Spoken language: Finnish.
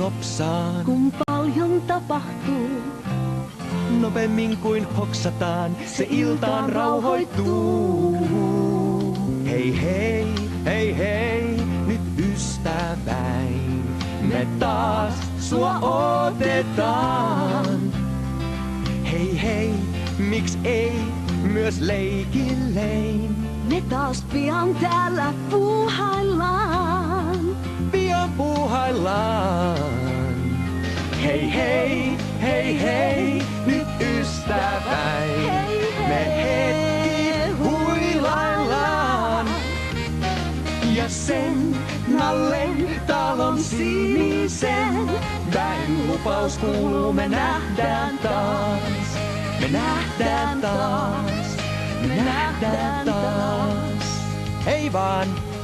nopsaan. Kun paljon tapahtuu, Nopeammin kuin hoksataan, se iltaan rauhoittuu. Hei hei, hei hei, nyt ystäväin, me taas sua otetaan. Hei hei, miks ei myös leikillein? me taas pian täällä puuhaillaan. Pian puuhaillaan. Hei hei, hei hei, nyt ystäväin, Hei, me hetki huilaillaan. Ja sen nallen talon sinisen väen lupaus kuuluu, me nähdään taas. Me nähdään taas, me nähdään taas. Hei vaan!